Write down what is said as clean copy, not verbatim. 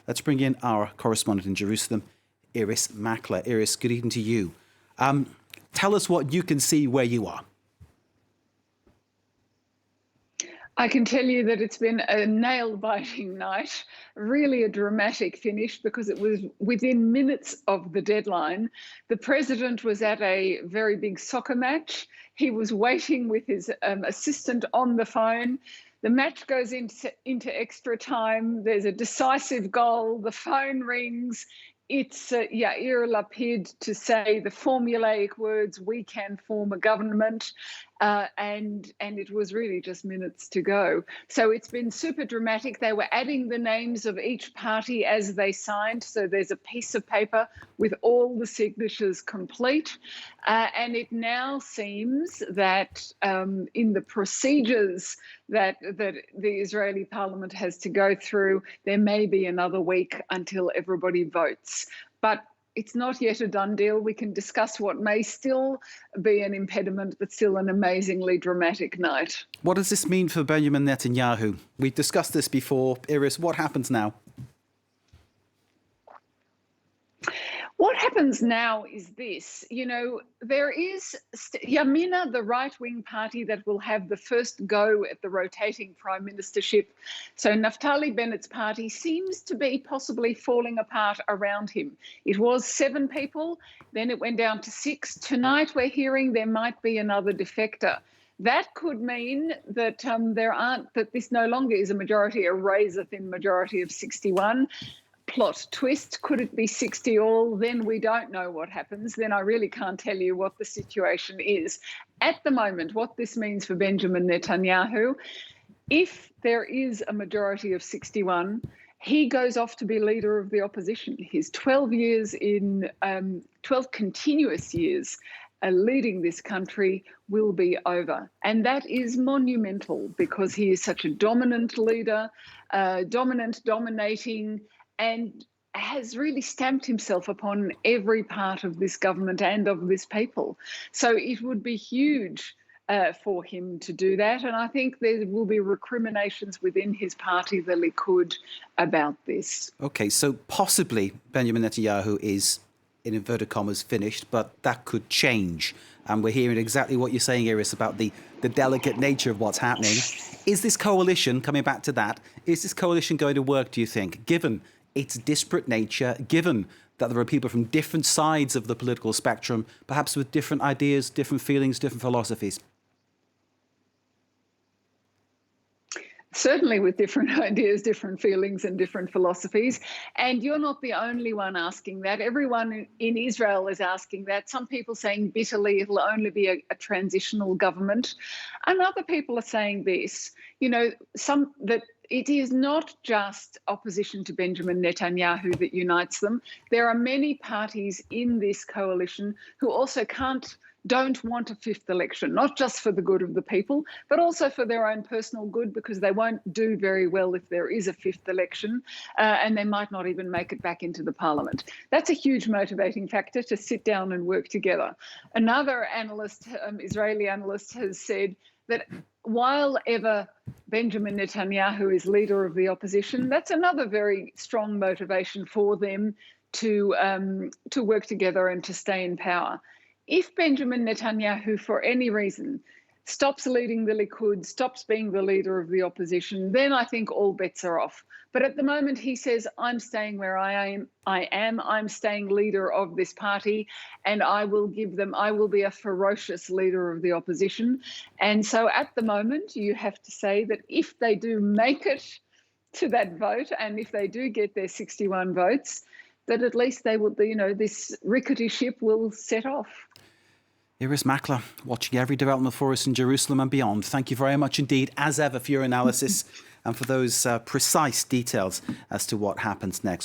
Let's bring in our correspondent in Jerusalem, Iris Mackler. Iris, good evening to you. Tell us what you can see where you are. I can tell you that it's been a nail-biting night, really a dramatic finish because it was within minutes of the deadline. The president was at a very big soccer match. He was waiting with his assistant on the phone. The match goes into extra time. There's a decisive goal. The phone rings. It's Yair Lapid to say the formulaic words, "We can form a government," and it was really just minutes to go. So it's been super dramatic. They were adding the names of each party as they signed. So there's a piece of paper with all the signatures complete. And it now seems that in the procedures that the Israeli parliament has to go through, there may be another week until everybody votes. But it's not yet a done deal. We can discuss what may still be an impediment, but still an amazingly dramatic night. What does this mean for Benjamin Netanyahu? We've discussed this before. Iris, what happens now? What happens now is this. There is Yamina, the right-wing party, that will have the first go at the rotating prime ministership. So Naftali Bennett's party seems to be possibly falling apart around him. It was 7 people, then it went down to 6. Tonight we're hearing there might be another defector. That could mean that that this no longer is a majority, a razor-thin majority of 61. Plot twist, could it be 60 all? Then we don't know what happens. Then I really can't tell you what the situation is. At the moment, what this means for Benjamin Netanyahu, if there is a majority of 61, he goes off to be leader of the opposition. His 12 continuous years leading this country will be over. And that is monumental because he is such a dominant leader, dominating, and has really stamped himself upon every part of this government and of this people. So it would be huge for him to do that. And I think there will be recriminations within his party, the Likud, about this. OK, so possibly Benjamin Netanyahu is, in inverted commas, finished, but that could change. And we're hearing exactly what you're saying, Iris, about the delicate nature of what's happening. Is this coalition, coming back to that, is this coalition going to work, do you think, given its disparate nature, given that there are people from different sides of the political spectrum, perhaps with different ideas, different feelings, different philosophies? Certainly with different ideas, different feelings and different philosophies. And you're not the only one asking that. Everyone in Israel is asking that. Some people saying bitterly it'll only be a transitional government. And other people are saying this, that it is not just opposition to Benjamin Netanyahu that unites them. There are many parties in this coalition who also don't want a 5th election, not just for the good of the people, but also for their own personal good, because they won't do very well if there is a 5th election, and they might not even make it back into the parliament. That's a huge motivating factor to sit down and work together. Another analyst, Israeli analyst, has said that while ever Benjamin Netanyahu is leader of the opposition, that's another very strong motivation for them to work together and to stay in power. If Benjamin Netanyahu, for any reason, stops leading the Likud, stops being the leader of the opposition, then I think all bets are off. But at the moment, he says, I'm staying where I am. I'm staying leader of this party, and I will be a ferocious leader of the opposition. And so at the moment, you have to say that if they do make it to that vote, and if they do get their 61 votes, that at least they will, this rickety ship will set off. Iris Mackler, watching every development for us in Jerusalem and beyond. Thank you very much indeed, as ever, for your analysis and for those precise details as to what happens next.